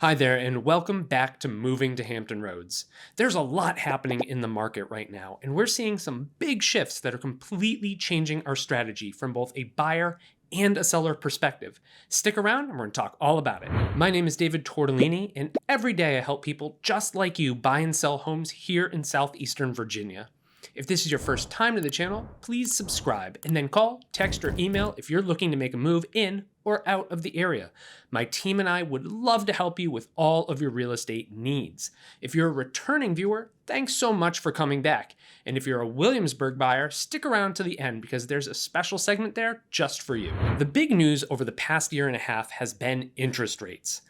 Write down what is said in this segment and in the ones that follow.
Hi there, and welcome back to Moving to Hampton Roads. There's a lot happening in the market right now, and we're seeing some big shifts that are completely changing our strategy from both a buyer and a seller perspective. Stick around, and we're going to talk all about it. My name is David Tortellini, and every day I help people just like you buy and sell homes here in southeastern Virginia. If this is your first time to the channel, please subscribe and then call, text, or email if you're looking to make a move in or out of the area. My team and I would love to help you with all of your real estate needs. If you're a returning viewer, thanks so much for coming back. And if you're a Williamsburg buyer, stick around to the end because there's a special segment there just for you. The big news over the past year and a half has been interest rates.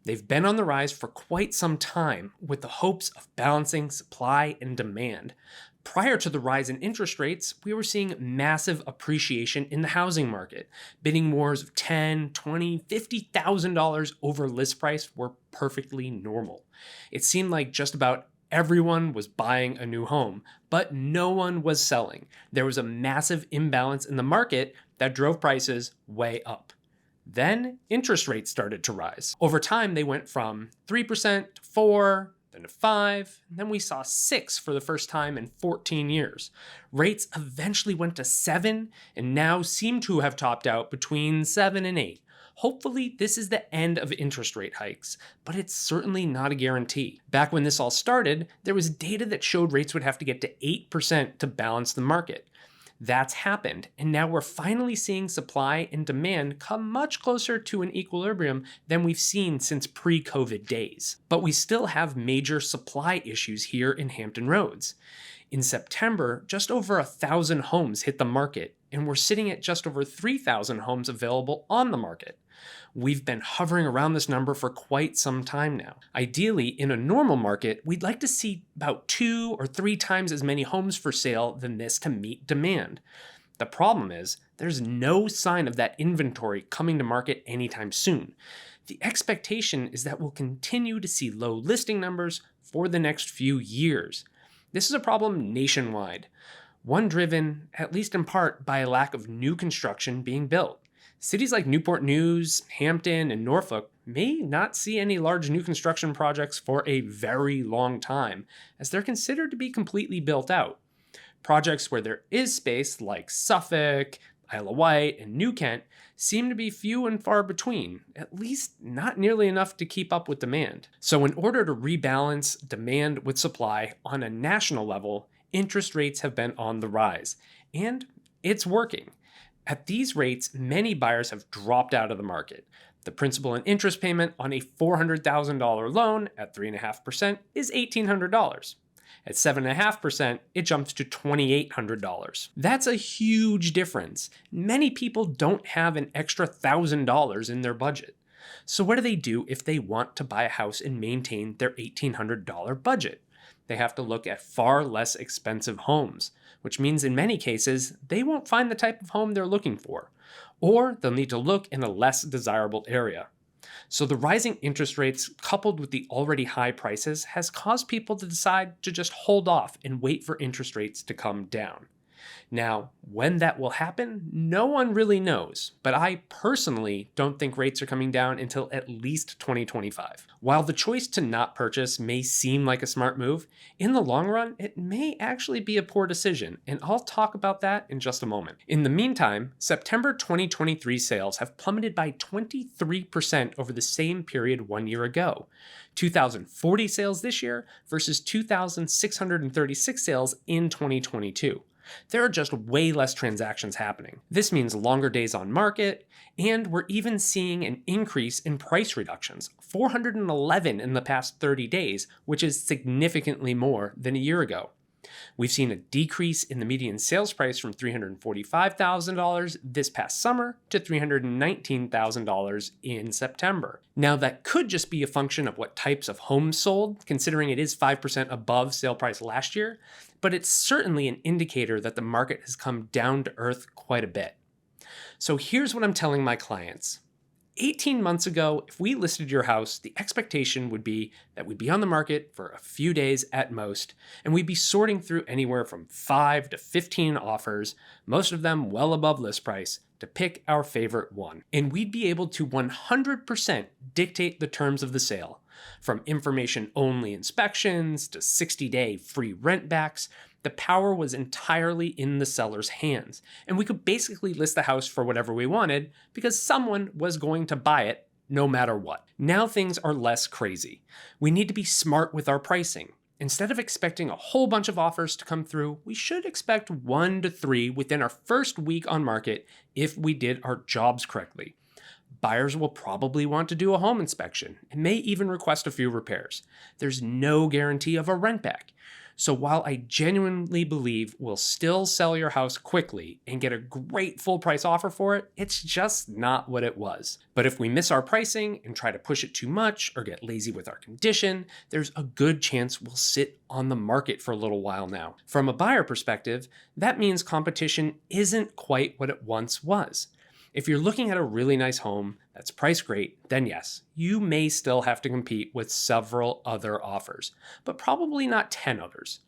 They've been on the rise for quite some time with the hopes of balancing supply and demand. Prior to the rise in interest rates, we were seeing massive appreciation in the housing market. Bidding wars of $10,000, $20,000, $50,000 over list price were perfectly normal. It seemed like just about everyone was buying a new home, but no one was selling. There was a massive imbalance in the market that drove prices way up. Then interest rates started to rise. Over time, they went from 3% to 4%, then to 5%, and then we saw 6% for the first time in 14 years. Rates eventually went to 7% and now seem to have topped out between 7% and 8%. Hopefully, this is the end of interest rate hikes, but it's certainly not a guarantee. Back when this all started, there was data that showed rates would have to get to 8% to balance the market. That's happened, and now we're finally seeing supply and demand come much closer to an equilibrium than we've seen since pre-COVID days. But we still have major supply issues here in Hampton Roads. In September, just over 1,000 homes hit the market, and we're sitting at just over 3,000 homes available on the market. We've been hovering around this number for quite some time now. Ideally, in a normal market, we'd like to see about 2 or 3 times as many homes for sale than this to meet demand. The problem is, there's no sign of that inventory coming to market anytime soon. The expectation is that we'll continue to see low listing numbers for the next few years. This is a problem nationwide, one driven, at least in part, by a lack of new construction being built. Cities like Newport News, Hampton, and Norfolk may not see any large new construction projects for a very long time, as they're considered to be completely built out. Projects where there is space, like Suffolk, Isle of Wight, and New Kent, seem to be few and far between, at least not nearly enough to keep up with demand. So in order to rebalance demand with supply on a national level, interest rates have been on the rise, and it's working. At these rates, many buyers have dropped out of the market. The principal and interest payment on a $400,000 loan at 3.5% is $1,800. At 7.5%, it jumps to $2,800. That's a huge difference. Many people don't have an extra $1,000 in their budget. So what do they do if they want to buy a house and maintain their $1,800 budget? They have to look at far less expensive homes, which means in many cases, they won't find the type of home they're looking for, or they'll need to look in a less desirable area. So the rising interest rates coupled with the already high prices has caused people to decide to just hold off and wait for interest rates to come down. Now, when that will happen, no one really knows, but I personally don't think rates are coming down until at least 2025. While the choice to not purchase may seem like a smart move, in the long run, it may actually be a poor decision, and I'll talk about that in just a moment. In the meantime, September 2023 sales have plummeted by 23% over the same period 1 year ago. 2,040 sales this year versus 2,636 sales in 2022. There are just way less transactions happening. This means longer days on market, and we're even seeing an increase in price reductions, 411 in the past 30 days, which is significantly more than a year ago. We've seen a decrease in the median sales price from $345,000 this past summer to $319,000 in September. Now, that could just be a function of what types of homes sold, considering it is 5% above sale price last year, but it's certainly an indicator that the market has come down to earth quite a bit. So here's what I'm telling my clients. 18 months ago, if we listed your house, the expectation would be that we'd be on the market for a few days at most, and we'd be sorting through anywhere from 5 to 15 offers, most of them well above list price, to pick our favorite one. And we'd be able to 100% dictate the terms of the sale, from information-only inspections to 60-day free rent backs. The power was entirely in the seller's hands, and we could basically list the house for whatever we wanted because someone was going to buy it no matter what. Now things are less crazy. We need to be smart with our pricing. Instead of expecting a whole bunch of offers to come through, we should expect 1 to 3 within our first week on market if we did our jobs correctly. Buyers will probably want to do a home inspection and may even request a few repairs. There's no guarantee of a rent back. So while I genuinely believe we'll still sell your house quickly and get a great full price offer for it, it's just not what it was. But if we miss our pricing and try to push it too much or get lazy with our condition, there's a good chance we'll sit on the market for a little while now. From a buyer perspective, that means competition isn't quite what it once was. If you're looking at a really nice home that's priced great, then yes, you may still have to compete with several other offers, but probably not 10 others.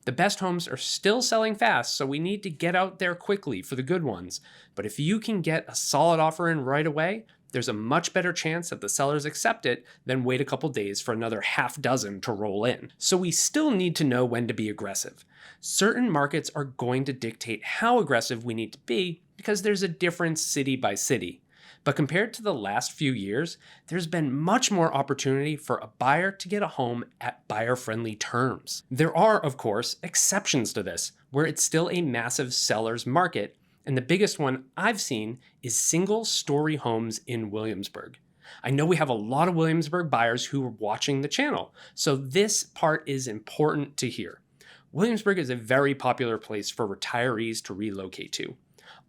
The best homes are still selling fast, so we need to get out there quickly for the good ones. But if you can get a solid offer in right away, there's a much better chance that the sellers accept it than wait a couple days for another half dozen to roll in. So we still need to know when to be aggressive. Certain markets are going to dictate how aggressive we need to be because there's a difference city by city. But compared to the last few years, there's been much more opportunity for a buyer to get a home at buyer-friendly terms. There are, of course, exceptions to this, where it's still a massive seller's market, and the biggest one I've seen is single-story homes in Williamsburg. I know we have a lot of Williamsburg buyers who are watching the channel, so this part is important to hear. Williamsburg is a very popular place for retirees to relocate to.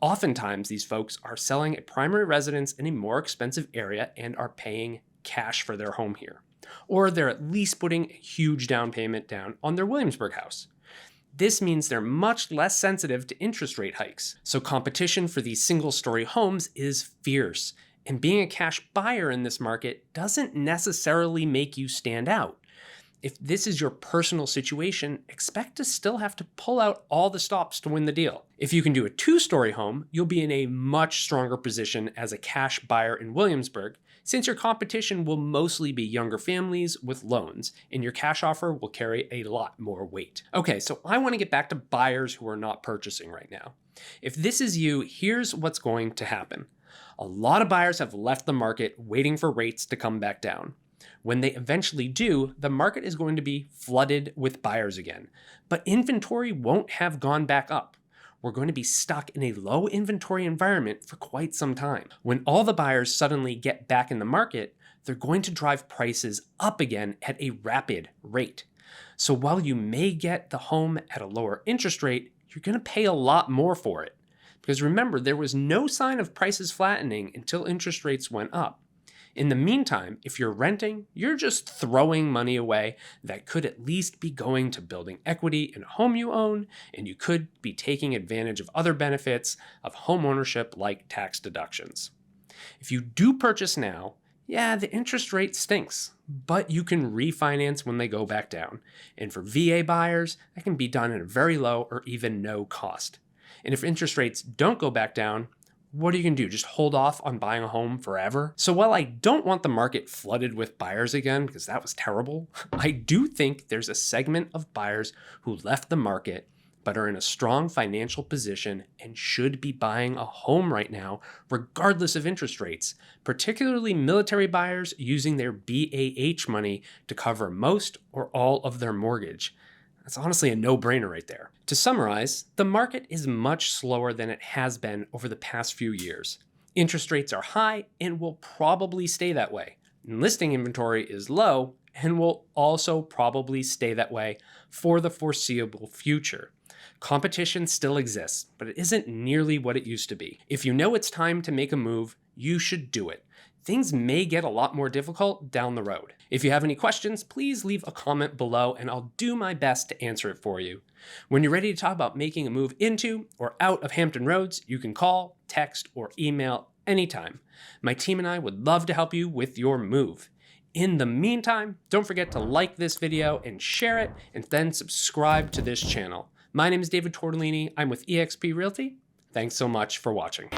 Oftentimes, these folks are selling a primary residence in a more expensive area and are paying cash for their home here. Or they're at least putting a huge down payment down on their Williamsburg house. This means they're much less sensitive to interest rate hikes. So competition for these single-story homes is fierce. And being a cash buyer in this market doesn't necessarily make you stand out. If this is your personal situation, expect to still have to pull out all the stops to win the deal. If you can do a 2-story home, you'll be in a much stronger position as a cash buyer in Williamsburg, since your competition will mostly be younger families with loans, and your cash offer will carry a lot more weight. Okay, so I want to get back to buyers who are not purchasing right now. If this is you, here's what's going to happen. A lot of buyers have left the market waiting for rates to come back down. When they eventually do, the market is going to be flooded with buyers again, but inventory won't have gone back up. We're going to be stuck in a low inventory environment for quite some time. When all the buyers suddenly get back in the market, they're going to drive prices up again at a rapid rate. So while you may get the home at a lower interest rate, you're going to pay a lot more for it. Because remember, there was no sign of prices flattening until interest rates went up. In the meantime, if you're renting, you're just throwing money away that could at least be going to building equity in a home you own, and you could be taking advantage of other benefits of home ownership like tax deductions. If you do purchase now, yeah, the interest rate stinks, but you can refinance when they go back down. And for VA buyers, that can be done at a very low or even no cost. And if interest rates don't go back down, what are you going to do? Just hold off on buying a home forever? So while I don't want the market flooded with buyers again, because that was terrible, I do think there's a segment of buyers who left the market but are in a strong financial position and should be buying a home right now, regardless of interest rates, particularly military buyers using their BAH money to cover most or all of their mortgage. That's honestly a no-brainer right there. To summarize, the market is much slower than it has been over the past few years. Interest rates are high and will probably stay that way. And listing inventory is low and will also probably stay that way for the foreseeable future. Competition still exists, but it isn't nearly what it used to be. If you know it's time to make a move, you should do it. Things may get a lot more difficult down the road. If you have any questions, please leave a comment below and I'll do my best to answer it for you. When you're ready to talk about making a move into or out of Hampton Roads, you can call, text, or email anytime. My team and I would love to help you with your move. In the meantime, don't forget to like this video and share it, and then subscribe to this channel. My name is David Tortellini. I'm with eXp Realty. Thanks so much for watching.